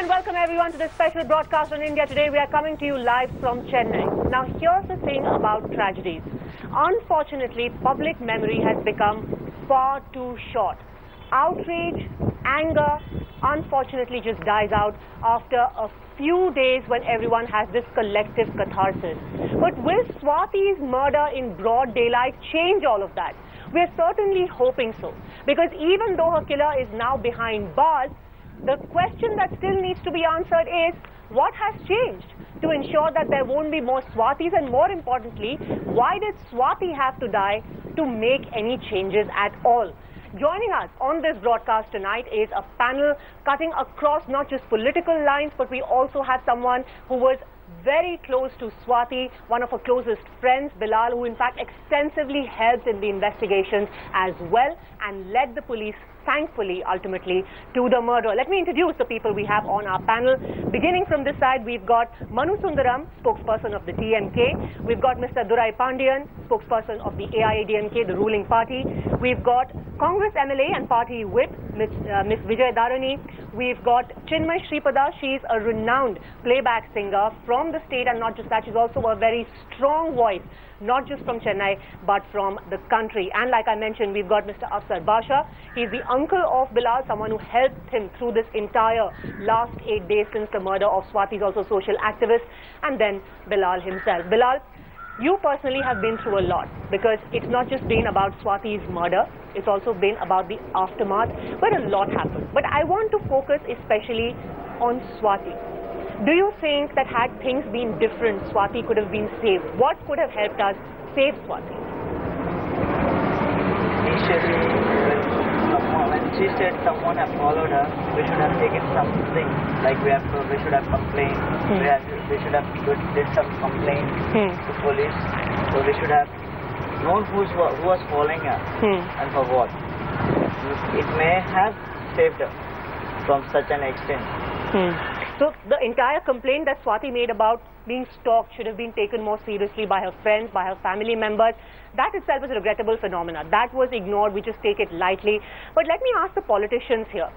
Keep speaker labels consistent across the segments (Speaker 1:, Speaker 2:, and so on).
Speaker 1: and welcome everyone to this special broadcast on India Today. We are coming to you live from Chennai. Now here's the thing about tragedies. Unfortunately, public memory has become far too short. Outrage, anger, unfortunately just dies out after a few days when everyone has this collective catharsis. But will Swathi's murder in broad daylight change all of that? We're certainly hoping so, because even though her killer is now behind bars, the question that still needs to be answered is, what has changed to ensure that there won't be more Swathis, and more importantly, why did Swathi have to die to make any changes at all? Joining us on this broadcast tonight is a panel cutting across not just political lines, but we also have someone who was very close to Swathi, one of her closest friends, Bilal, who in fact extensively helped in the investigations as well and led the police, thankfully, ultimately, to the murder. Let me introduce the people we have on our panel. Beginning from this side, we've got Manu Sundaram, spokesperson of the DMK. We've got Mr. Durai Pandian, spokesperson of the AIADMK, the ruling party. We've got Congress MLA and party whip, Ms. Vijay Dharani. We've got Chinmay Sripada. She's a renowned playback singer from the state, and not just that, she's also a very strong voice, not just from Chennai, but from the country. And like I mentioned, we've got Mr. Afsar Basha. He's the uncle of Bilal, someone who helped him through this entire last 8 days since the murder of Swathi. He's also a social activist. And then Bilal himself. Bilal, you personally have been through a lot, because it's not just been about Swathi's murder, it's also been about the aftermath, where a lot happened. But I want to focus especially on Swathi. Do you think that had things been different, Swathi could have been saved? What could have helped us save Swathi?
Speaker 2: Initially, when she said someone had followed her, we should have taken something, like we should have complained, we should have did some complaint to police, so we should have known who was following her and for what. It may have saved her from such an extent.
Speaker 1: So the entire complaint that Swathi made about being stalked should have been taken more seriously by her friends, by her family members. That itself is a regrettable phenomenon. That was ignored. We just take it lightly. But let me ask the politicians here.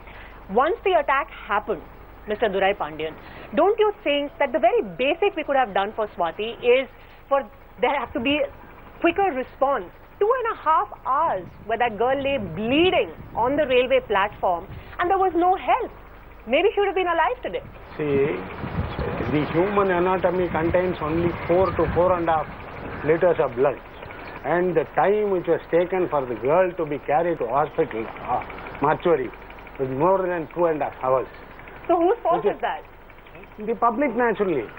Speaker 1: Once the attack happened, Mr. Durai Pandian, don't you think that the very basic we could have done for Swathi is for there have to be quicker response? 2.5 hours where that girl lay bleeding on the railway platform and there was no help. Maybe she would have been alive today.
Speaker 3: See, the human anatomy contains only 4 to 4.5 liters of blood. And the time which was taken for the girl to be carried to hospital, mortuary, was more than 2.5 hours.
Speaker 1: So whose fault is that?
Speaker 3: The public, naturally.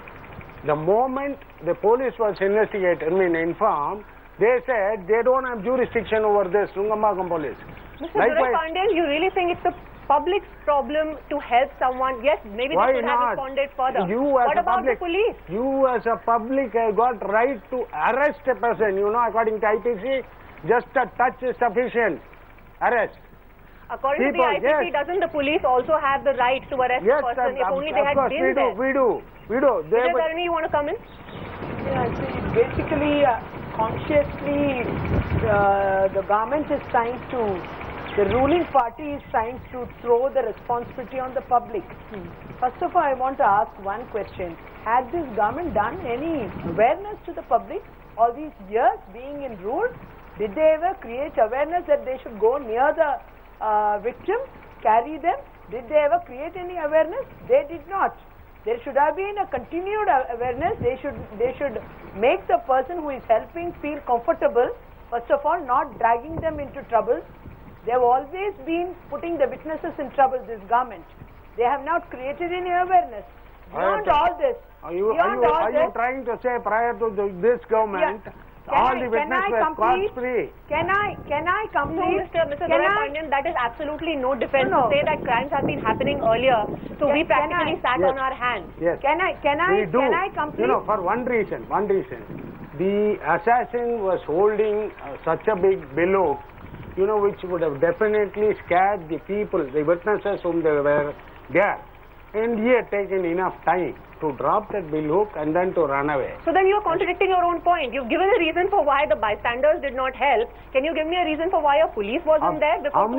Speaker 3: The moment the police was informed, they said they don't have jurisdiction over this, Nungambakam police.
Speaker 1: Mr. Durai Pandian, you really think it's the public's problem to help someone? Yes, maybe they should have responded further. What about the police?
Speaker 3: You as a public got right to arrest a person, according to IPC, just a touch is sufficient. Arrest.
Speaker 1: According to the IPC, doesn't the police also have the right to arrest a person if only they had been there?
Speaker 3: We do.
Speaker 1: Vijay Dharani, you want to come in?
Speaker 4: Yeah, see, basically, consciously, the government is trying to, the ruling party is trying to throw the responsibility on the public. First of all, I want to ask one question. Had this government done any awareness to the public all these years being in rule? Did they ever create awareness that they should go near the victim, carry them? Did they ever create any awareness? They did not. There should have been a continued awareness. They should make the person who is helping feel comfortable. First of all, not dragging them into trouble. They have always been putting the witnesses in trouble, this government. They have not created any awareness. Beyond all this,
Speaker 3: are you trying to say prior to this government, all the witnesses were cost-free?
Speaker 4: Can I complete?
Speaker 1: No, Mr. Durai Pandian, that is absolutely no defense to say that crimes have been happening earlier. So we practically sat on our hands.
Speaker 3: Yes.
Speaker 4: Can I complete?
Speaker 3: For one reason. The assassin was holding such a big billow, which would have definitely scared the people, the witnesses whom they were there. And he had taken enough time to drop that bill hook and then to run away.
Speaker 1: So then you're contradicting your own point. You've given a reason for why the bystanders did not help. Can you give me a reason for why a police wasn't there before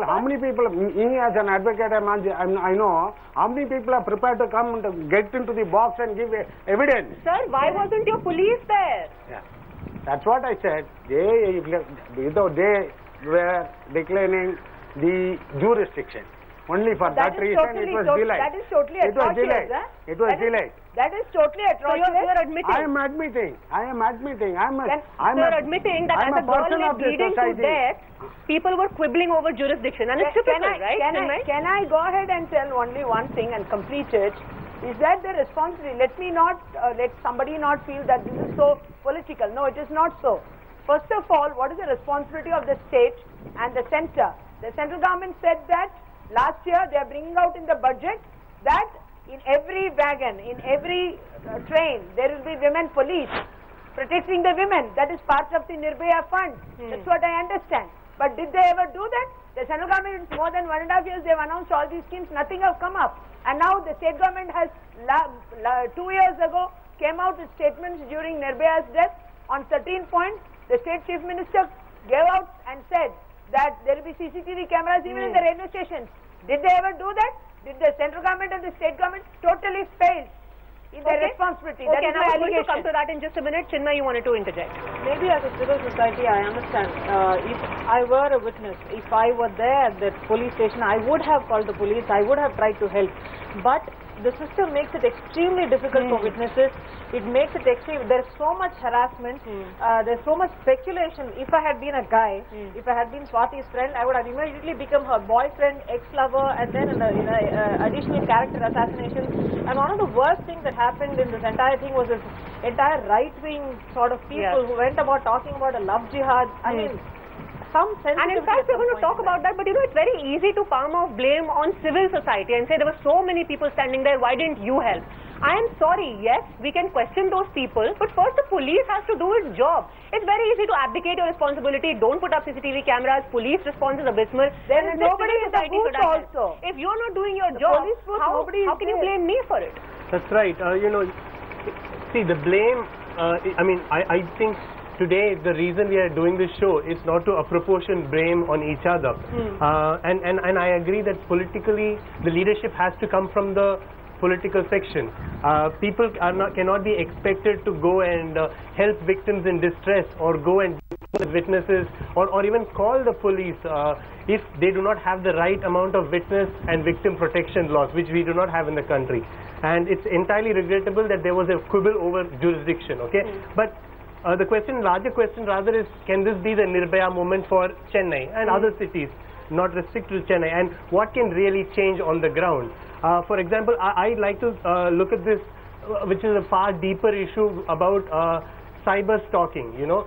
Speaker 3: how many people, me as an advocate, I know, how many people are prepared to come and get into the box and give evidence?
Speaker 1: Sir, why wasn't your police there?
Speaker 3: Yeah. That's what I said. They were declining the jurisdiction. Only for that reason it was delayed.
Speaker 4: That is totally atrocious.
Speaker 3: It was delayed.
Speaker 4: That is totally atrocious.
Speaker 1: So you're admitting.
Speaker 3: I am admitting.
Speaker 1: You're admitting that as a girl is bleeding to death, people were quibbling over jurisdiction, and it's typical, right?
Speaker 4: Can I go ahead and tell only one thing and complete it? Is that the responsibility? Let me not let somebody not feel that this is so political. No, it is not so. First of all, what is the responsibility of the state and the center? The central government said that last year they are bringing out in the budget that in every wagon, in every train, there will be women police protecting the women. That is part of the Nirbhaya fund. That's what I understand. But did they ever do that? The central government, more than 1.5 years, they have announced all these schemes. Nothing has come up. And now the state government has, 2 years ago, came out with statements during Nirbhaya's death on 13 points. The state chief minister gave out and said that there will be CCTV cameras even in the railway stations. Did they ever do that? Did the central government and the state government totally fail in their responsibility?
Speaker 1: Okay, now I'm going to come to that in just a minute. Chinmay, you wanted to interject.
Speaker 5: Maybe as a civil society, I understand. If I were a witness, if I were there at the police station, I would have called the police. I would have tried to help. But the system makes it extremely difficult for witnesses. It makes it extreme. There's so much harassment. There's so much speculation. If I had been a guy, if I had been Swathi's friend, I would have immediately become her boyfriend, ex-lover, and then in additional character assassination. And one of the worst things that happened in this entire thing was this entire right-wing sort of people who went about talking about a love jihad. I mean,
Speaker 1: and in fact, we're going to talk about that, but you know, it's very easy to palm off blame on civil society and say there were so many people standing there, why didn't you help? I am sorry, yes, we can question those people, but first the police has to do its job. It's very easy to abdicate your responsibility, don't put up CCTV cameras, police response is abysmal.
Speaker 4: There is nobody in the booth also.
Speaker 1: If you're not doing your job, how can you blame me for it?
Speaker 6: That's right. You know, see, the blame, I think today the reason we are doing this show is not to apportion blame on each other. And I agree that politically the leadership has to come from the political section. People cannot be expected to go and help victims in distress or go and witnesses or even call the police if they do not have the right amount of witness and victim protection laws, which we do not have in the country. And it's entirely regrettable that there was a quibble over jurisdiction, okay? But the larger question rather is, can this be the Nirbhaya moment for Chennai and other cities, not restricted to Chennai, and what can really change on the ground? For example, I'd like to look at this, which is a far deeper issue about cyber stalking, you know.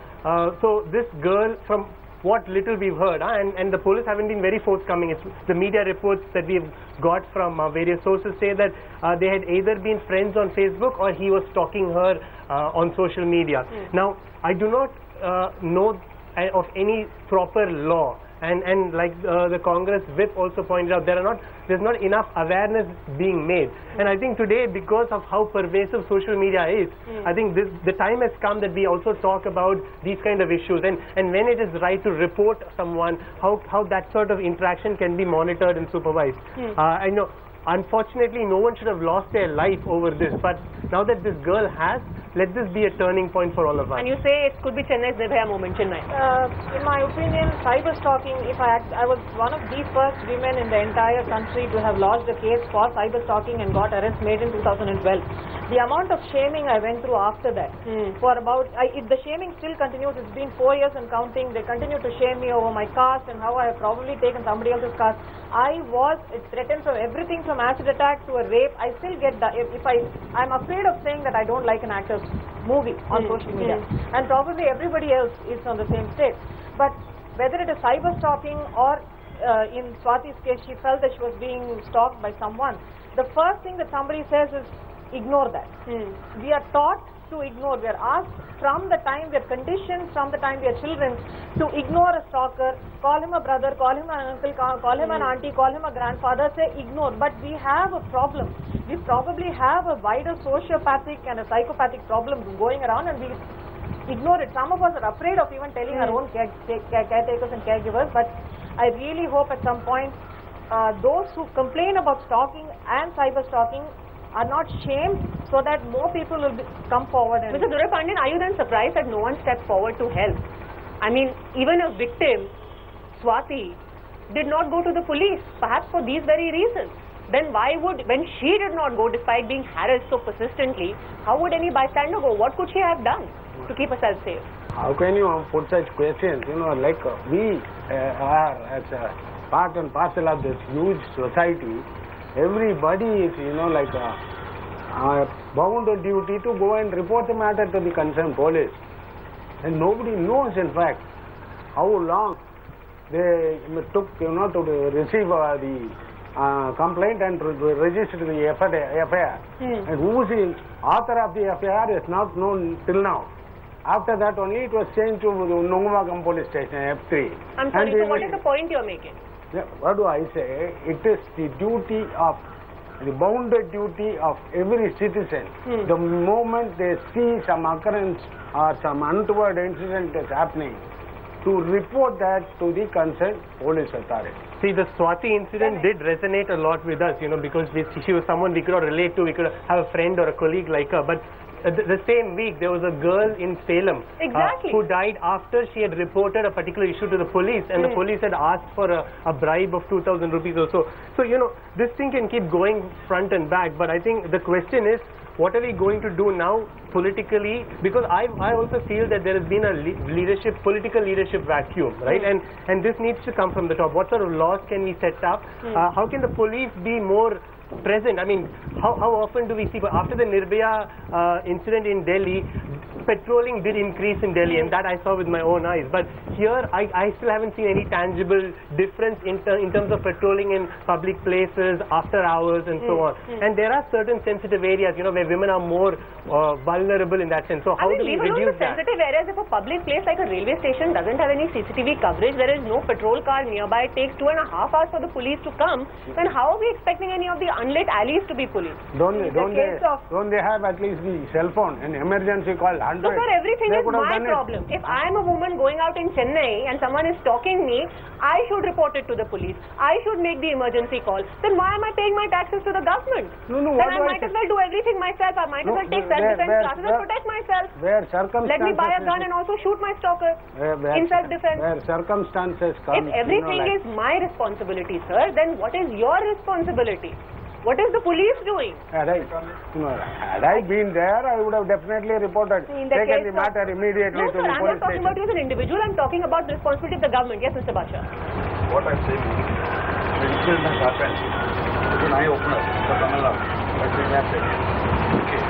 Speaker 6: So this girl, from what little we've heard, and the police haven't been very forthcoming. It's the media reports that we've got from various sources say that they had either been friends on Facebook or he was stalking her on social media. Now, I do not know of any proper law, and like the Congress whip also pointed out, there's not enough awareness being made. And I think today, because of how pervasive social media is, I think the time has come that we also talk about these kind of issues, and when it is right to report someone, how that sort of interaction can be monitored and supervised. I know, unfortunately, no one should have lost their life over this, but now that this girl has, let this be a turning point for all of us.
Speaker 1: And you say it could be Chennai's Nirbhaya moment, Chennai.
Speaker 5: In my opinion, cyber stalking, I was one of the first women in the entire country to have lodged a case for cyber stalking and got arrest made in 2012. The amount of shaming I went through after that, the shaming still continues. It's been 4 years and counting. They continue to shame me over my caste and how I have probably taken somebody else's caste. I was threatened from everything from acid attack to a rape. I still get I'm afraid of saying that I don't like an actor's movie on social media, and probably everybody else is on the same state. But whether it is cyber stalking or in Swathi's case, she felt that she was being stalked by someone, the first thing that somebody says is ignore that. We are taught to ignore. We are asked from the time we are conditioned, from the time we are children, to ignore a stalker, call him a brother, call him an uncle, call him an auntie, call him a grandfather, say ignore. But we have a problem. We probably have a wider sociopathic and a psychopathic problem going around, and we ignore it. Some of us are afraid of even telling our own caretakers and caregivers, but I really hope at some point those who complain about stalking and cyber stalking are not shamed, so that more people will come forward. And
Speaker 1: Mr. Durai Pandian, are you then surprised that no one stepped forward to help? I mean, even a victim, Swathi, did not go to the police, perhaps for these very reasons. Then why would, when she did not go despite being harassed so persistently, how would any bystander go? What could she have done to keep herself safe?
Speaker 3: How can you put such questions? You know, like we are as a part and parcel of this huge society. Everybody is, you know, like bound on duty to go and report the matter to the concerned police. And nobody knows, in fact, how long they took, you know, to receive the complaint and to register the FIR. And who is the author of the FIR is not known till now. After that only it was changed to Nungavagam police station, F3.
Speaker 1: I'm sorry, so what is the point you're making?
Speaker 3: What do I say? It is the duty of, the bounded duty of every citizen. The moment they see some occurrence or some untoward incident is happening, to report that to the concerned police authority.
Speaker 6: See, the Swathi incident did resonate a lot with us, you know, because she was someone we could not relate to. We could have a friend or a colleague like her. But the same week, there was a girl in Salem who died after she had reported a particular issue to the police, and the police had asked for a bribe of 2,000 rupees or so. So, you know, this thing can keep going front and back, but I think the question is, what are we going to do now politically? Because I also feel that there has been a political leadership vacuum, right? And this needs to come from the top. What sort of laws can we set up? How can the police be more present? I mean, how often do we see? But after the Nirbhaya incident in Delhi, patrolling did increase in Delhi, and that I saw with my own eyes. But here, I still haven't seen any tangible difference in terms of patrolling in public places, after hours, and so on. And there are certain sensitive areas, you know, where women are more vulnerable in that sense. So how do we reduce that?
Speaker 1: Sensitive areas, if a public place like a railway station doesn't have any CCTV coverage, there is no patrol car nearby, it takes 2.5 hours for the police to come, then how are we expecting any of the unlit alleys to be policed?
Speaker 3: Don't they have at least the cell phone, an emergency call?
Speaker 1: So sir, everything is my problem. If I am a woman going out in Chennai and someone is stalking me, I should report it to the police. I should make the emergency call. Then why am I paying my taxes to the government? Then I might as well do everything myself. I might as well take self-defense classes and protect myself. Let me buy a gun and also shoot my stalker in self-defense.
Speaker 3: Where circumstances come.
Speaker 1: If everything is my responsibility, sir, then what is your responsibility? What is the police doing?
Speaker 3: Had I been there, I would have definitely reported, taken the matter immediately to the police station.
Speaker 1: I'm not talking about you as an individual, I'm talking about the responsibility of the government. Yes, Mr. Basha.
Speaker 7: What I'm saying is, the incident has happened. It's an eye-opener for Tamil Nadu. That's what I'm saying. Okay.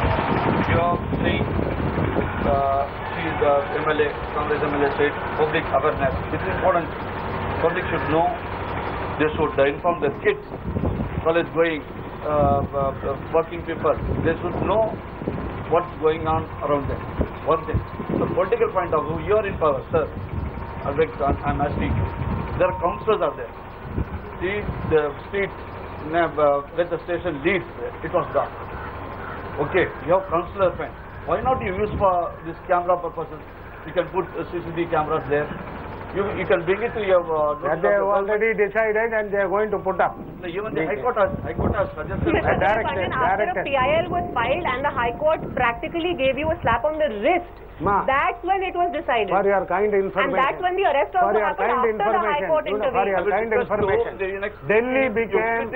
Speaker 7: You are saying, she is the MLA, Congress MLA said, public awareness. It is important. Public should know. They should inform the kids, college going, working people. They should know what's going on around them. One thing. The political point of view, you are in power, sir. I'm asking you. Their councillors are there. See the street where the station leads, it was dark. Okay, you have councillor friend. Why not you use for this camera purposes? You can put CCTV cameras there. You can bring it to your...
Speaker 3: that they have already decided and they are going to put up.
Speaker 7: No, even the High Court has suggested...
Speaker 1: After a PIL was filed and the High Court practically gave you a slap on the wrist, that's when it was decided.
Speaker 3: For your kind information.
Speaker 1: And that's when the arrest also happened after the High Court intervened.
Speaker 3: For your kind information. Delhi became...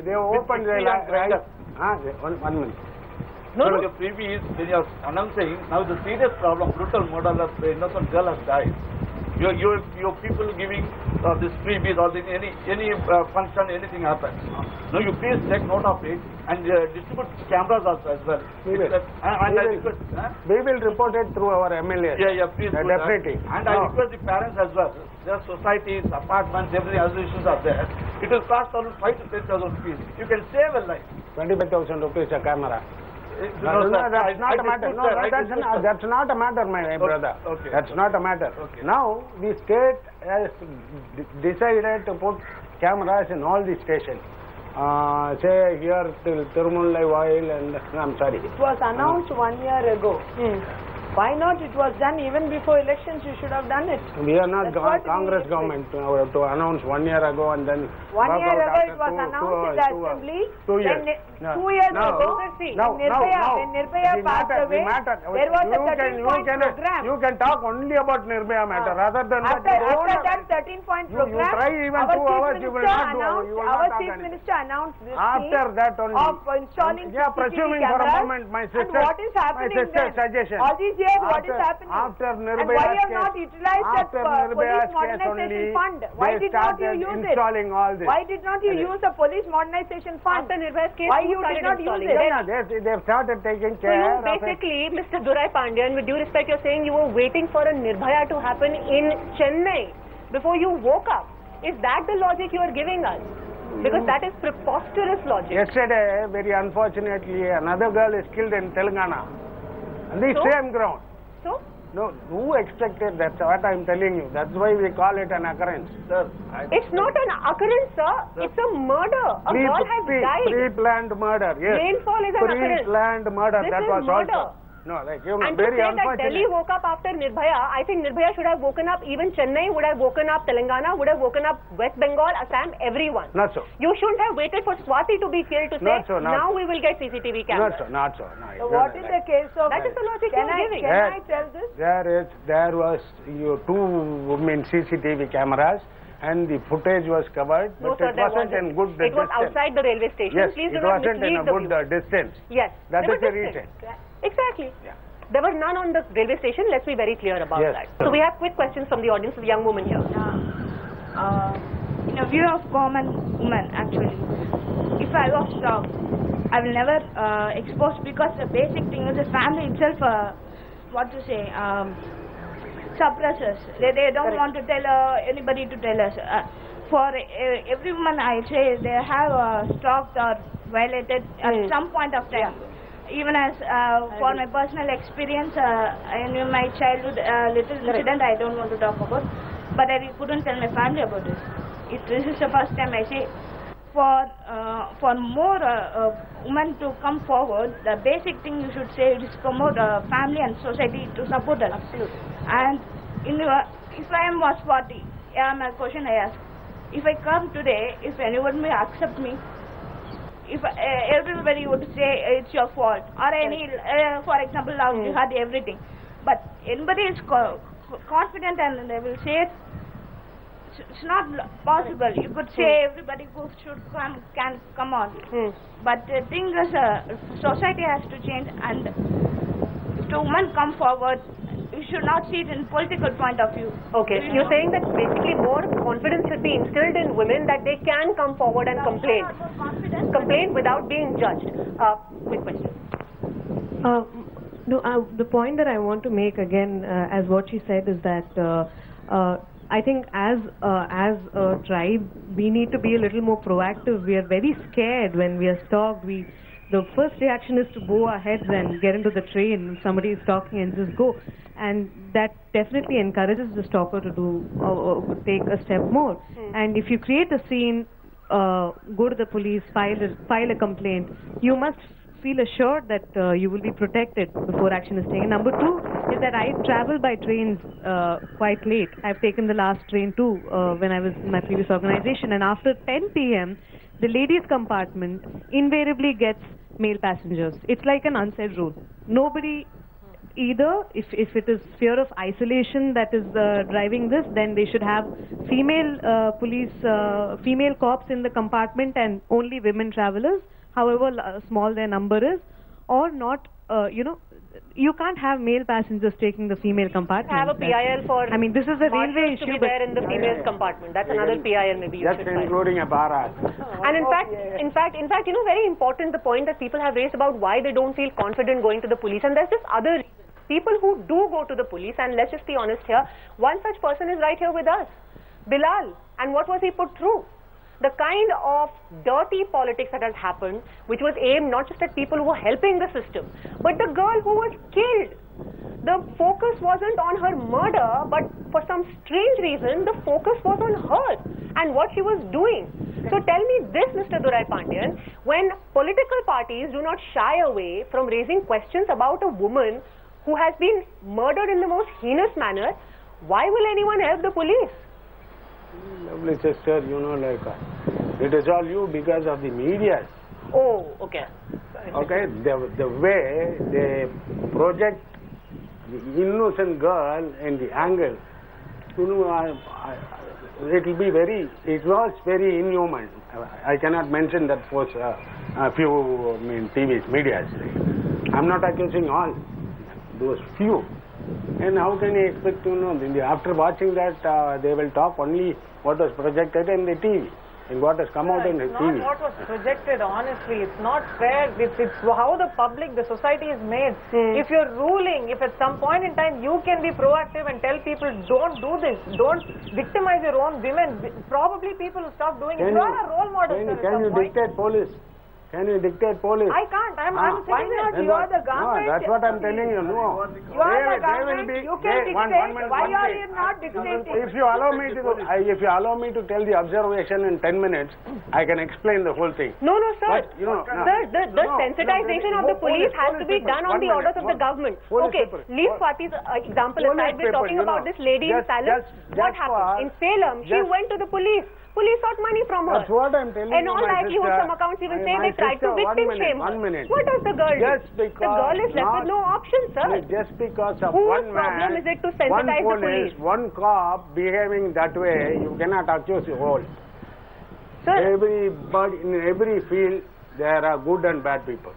Speaker 3: They opened their right... 1 minute.
Speaker 7: No, your previous, when you are announcing, now the serious problem, brutal murder of the innocent girl has died. Your people giving this freebies or any function, anything happens. No, you please take note of it and distribute cameras also as well.
Speaker 3: We will report it through our MLA.
Speaker 7: Yeah, please do
Speaker 3: definitely.
Speaker 7: That. And I request the parents as well. There are societies, apartments, everything, associations are there. It will cost around 5,000 to 10,000 rupees. You can save a life.
Speaker 3: 25,000 rupees a camera. That's not a matter. No, that's not a matter, my brother.
Speaker 7: Okay.
Speaker 3: That's not a matter.
Speaker 7: Okay.
Speaker 3: Now, the state has decided to put cameras in all the stations. Say here till Tirumallai while and I'm sorry.
Speaker 4: It was announced 1 year ago. Why not? It was done even before elections. You should have done it.
Speaker 3: We are not Congress government to announce 1 year ago and then
Speaker 4: 1 year ago it was announced in the assembly.
Speaker 3: 2 years.
Speaker 4: 2 years ago, when Nirbhaya passed away, there was a 13-point program.
Speaker 3: You can talk only about Nirbhaya matter rather than
Speaker 4: after that 13-point program.
Speaker 3: You try even 2 hours, you will not do.
Speaker 4: Our Chief Minister announced this
Speaker 3: after that only
Speaker 4: of installing
Speaker 3: presuming
Speaker 4: CCTV
Speaker 3: for a
Speaker 4: cameras.
Speaker 3: moment, my
Speaker 4: And what is happening then?
Speaker 3: suggestion.
Speaker 4: All these years, what is happening?
Speaker 3: After
Speaker 4: And why you have not utilized that police modernization fund? Why did not you use it?
Speaker 3: All this.
Speaker 4: Why did not you use the police modernization fund?
Speaker 1: After Nirbhaya's case,
Speaker 4: why you did not use it?
Speaker 3: They've started taking
Speaker 1: So
Speaker 3: care
Speaker 1: you basically, Mr. Durai Pandian, with due respect, you're saying you were waiting for a Nirbhaya to happen in Chennai before you woke up. Is that the logic you are giving us? Because that is preposterous logic.
Speaker 3: Yesterday, very unfortunately, another girl is killed in Telangana. On the same ground.
Speaker 1: So?
Speaker 3: No, who expected that? That's what I'm telling you. That's why we call it an occurrence.
Speaker 7: Sir,
Speaker 1: It's not an occurrence, sir. It's a murder. A girl has died.
Speaker 3: Pre-planned murder, yes.
Speaker 1: Rainfall is an occurrence.
Speaker 3: Pre-planned murder,
Speaker 1: This
Speaker 3: that
Speaker 1: is
Speaker 3: was
Speaker 1: murder.
Speaker 3: also. No, like, you know,
Speaker 1: And to
Speaker 3: very
Speaker 1: say that
Speaker 3: unfortunate.
Speaker 1: Delhi woke up after Nirbhaya, I think Nirbhaya should have woken up, even Chennai would have woken up, Telangana would have woken up, West Bengal, Assam, everyone.
Speaker 3: Not so.
Speaker 1: You shouldn't have waited for Swathi to be killed to say,
Speaker 3: Not so,
Speaker 1: now we will get CCTV cameras.
Speaker 3: Not so. No,
Speaker 4: So what is the case of...
Speaker 1: That is the logic you are giving.
Speaker 4: Can I tell this?
Speaker 3: There was two CCTV cameras and the footage was covered,
Speaker 1: No,
Speaker 3: but
Speaker 1: sir,
Speaker 3: it
Speaker 1: there
Speaker 3: wasn't
Speaker 1: wasn't.
Speaker 3: in good distance.
Speaker 1: It was outside the railway station.
Speaker 3: Yes,
Speaker 1: Please do
Speaker 3: it
Speaker 1: not
Speaker 3: wasn't in a
Speaker 1: mislead the
Speaker 3: good distance.
Speaker 1: Yes.
Speaker 3: That
Speaker 1: there
Speaker 3: is
Speaker 1: were
Speaker 3: the reason.
Speaker 1: distance. Exactly.
Speaker 3: Yeah.
Speaker 1: There were none on the railway station. Let's be very clear about
Speaker 3: Yes.
Speaker 1: that. So we have quick questions from the audience. The young woman here.
Speaker 8: In a view of common woman, actually, if I was stopped, I will never expose, because the basic thing is the family itself, suppresses. They don't want to tell anybody to tell us. For every woman, I say they have stalked or violated at some point of time. Even as for my personal experience, in my childhood little incident, I don't want to talk about, but I couldn't tell my family about this. This is the first time I say. For more women to come forward, the basic thing you should say is promote family and society to support us.
Speaker 1: Absolutely.
Speaker 8: And if I am a Swathi, my question I ask, if I come today, if anyone may accept me, if everybody would say it's your fault, or any, for example, love, jihad, everything, but anybody is confident and they will say it, it's not possible. You could say everybody can come on, but the thing is, society has to change, and if women come forward, you should not see it in political point of view.
Speaker 1: Okay, so you're saying that basically more confidence should be instilled in women that they can come forward and complain. Complain without being judged. Quick question.
Speaker 9: No, the point that I want to make again, as what she said, is that I think as a tribe, we need to be a little more proactive. We are very scared when we are stalked. The first reaction is to bow our heads and get into the train. Somebody is stalking and just go. And that definitely encourages the stalker to take a step more. And if you create a scene, go to the police, file a complaint, you must feel assured that you will be protected before action is taken. Number two is that I travel by trains quite late. I've taken the last train too when I was in my previous organization, and after 10 p.m. the ladies compartment invariably gets male passengers. It's like an unsaid rule. Nobody, either if it is fear of isolation that is driving this, then they should have female female cops in the compartment and only women travelers, however small their number is, or not, you can't have male passengers taking the female compartment.
Speaker 1: Have a PIL for.
Speaker 9: I mean, this is a railway issue.
Speaker 1: To be there in the females compartment. That's another PIL maybe you should file.
Speaker 3: Including a bar.
Speaker 1: And in fact, very important the point that people have raised about why they don't feel confident going to the police, and there's this other reason. People who do go to the police, and let's just be honest here, one such person is right here with us, Bilal. And what was he put through? the kind of dirty politics that has happened, which was aimed not just at people who were helping the system, but the girl who was killed. The focus wasn't on her murder, but for some strange reason, the focus was on her and what she was doing. So tell me this, Mr. Durai Pandian, when political parties do not shy away from raising questions about a woman who has been murdered in the most heinous manner, why will anyone help the police?
Speaker 3: Lovely sister, you know, it is all you because of the media.
Speaker 1: Oh, okay.
Speaker 3: Okay, the way they project the innocent girl in the angle, you know, it was very inhuman. I cannot mention that was a few TVs, media. I'm not accusing all, those few. And how can you expect to know? After watching that, they will talk only what was projected in the TV and what has come out in the TV.
Speaker 5: It's not what was projected, honestly. It's not fair. It's how the public, the society is made. If you're ruling, if at some point in time you can be proactive and tell people, don't do this, don't victimize your own women, probably people will stop doing it. You are a role model.
Speaker 3: Can you dictate police? Can you dictate police?
Speaker 5: I can't. I'm
Speaker 4: Why not? You are the government.
Speaker 3: No, that's what I'm telling you. No.
Speaker 4: You are the government. You can dictate. Why are you not dictating?
Speaker 3: If you allow me to tell the observation in 10 minutes, I can explain the whole thing.
Speaker 1: No, sir.
Speaker 3: But, you know,
Speaker 1: sir, the sensitization of the police has to be done on the orders of the government. Okay, leave Swathi's example aside. We're talking about this lady in Salem. What happened? In Salem, she went to the police. Police sought money from her.
Speaker 3: That's what I'm telling you,
Speaker 1: and all likelihood, some accounts even say they tried to victim shame her. What does the girl do? The girl is left with no option, sir.
Speaker 3: Just because of
Speaker 1: Whose
Speaker 3: one man,
Speaker 1: problem is it to sensitize the police?
Speaker 3: One cop behaving that way, you cannot accuse the whole.
Speaker 1: Sir,
Speaker 3: Everybody, in every field, there are good and bad people.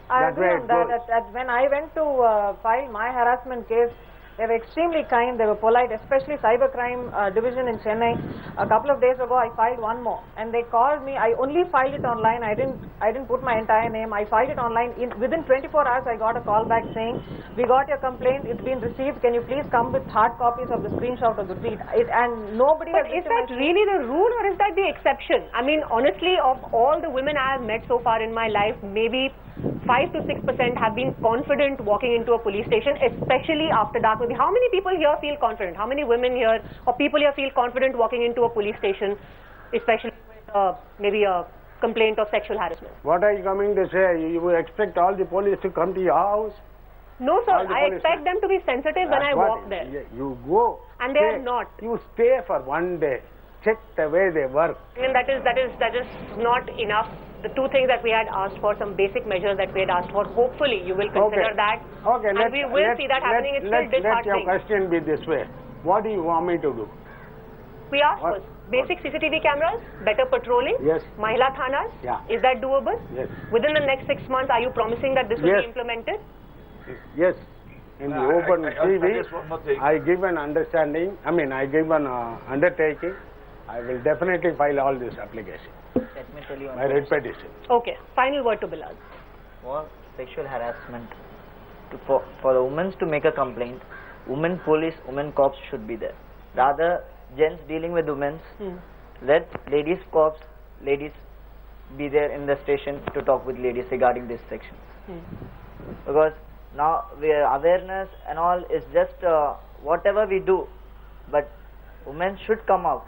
Speaker 5: I agree on that. When I went to file my harassment case, they were extremely kind, they were polite, especially cybercrime division in Chennai. A couple of days ago, I filed one more, and they called me. I only filed it online. I didn't put my entire name. I filed it online. Within 24 hours, I got a call back saying, "We got your complaint. It's been received. Can you please come with hard copies of the screenshot of the tweet?" And nobody.
Speaker 1: But is that really the rule, or is that the exception? I mean, honestly, of all the women I have met so far in my life, maybe 5 to 6% have been confident walking into a police station, especially after dark. How many people here feel confident? How many women here or people here feel confident walking into a police station, especially with maybe a complaint of sexual harassment?
Speaker 3: What are you coming to say? You expect all the police to come to your house?
Speaker 1: No, sir. I expect them to be sensitive when I walk there.
Speaker 3: You go.
Speaker 1: And they are not.
Speaker 3: You stay for one day. Check the way they work.
Speaker 1: And that is not enough. The two things that we had asked for, some basic measures that we had asked for, hopefully you will consider that.
Speaker 3: Okay,
Speaker 1: and we will see that happening. It's still disheartening.
Speaker 3: Let your question be this way. What do you want me to do?
Speaker 1: We asked for basic CCTV cameras, better patrolling,
Speaker 3: yes.
Speaker 1: Mahila Thanas.
Speaker 3: Yeah.
Speaker 1: Is that doable?
Speaker 3: Yes.
Speaker 1: Within the next 6 months, are you promising that this will be implemented?
Speaker 3: Yes. In the open TV, I give an understanding, I give an undertaking. I will definitely file all this application.
Speaker 2: Let me tell you
Speaker 3: my red petition.
Speaker 1: Okay. Final word to Bilal.
Speaker 2: For sexual harassment, for the women to make a complaint, women police, women cops should be there. Rather, gents dealing with women, let ladies cops, ladies be there in the station to talk with ladies regarding this section. Because now awareness and all is just whatever we do, but women should come out.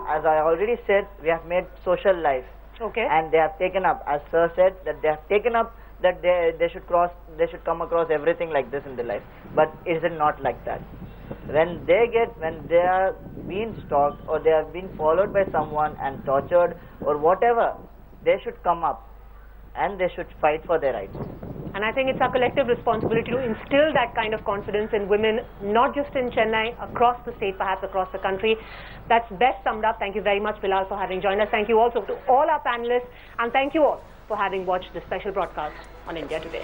Speaker 2: As I already said, we have made social life.
Speaker 1: Okay.
Speaker 2: And they have taken up, as sir said, that they have taken up that they should come across everything like this in their life. But is it not like that? When they are being stalked or they are being followed by someone and tortured or whatever, they should come up and they should fight for their rights.
Speaker 1: And I think it's our collective responsibility to instill that kind of confidence in women, not just in Chennai, across the state, perhaps across the country. That's best summed up. Thank you very much, Bilal, for having joined us. Thank you also to all our panelists, and thank you all for having watched this special broadcast on India Today.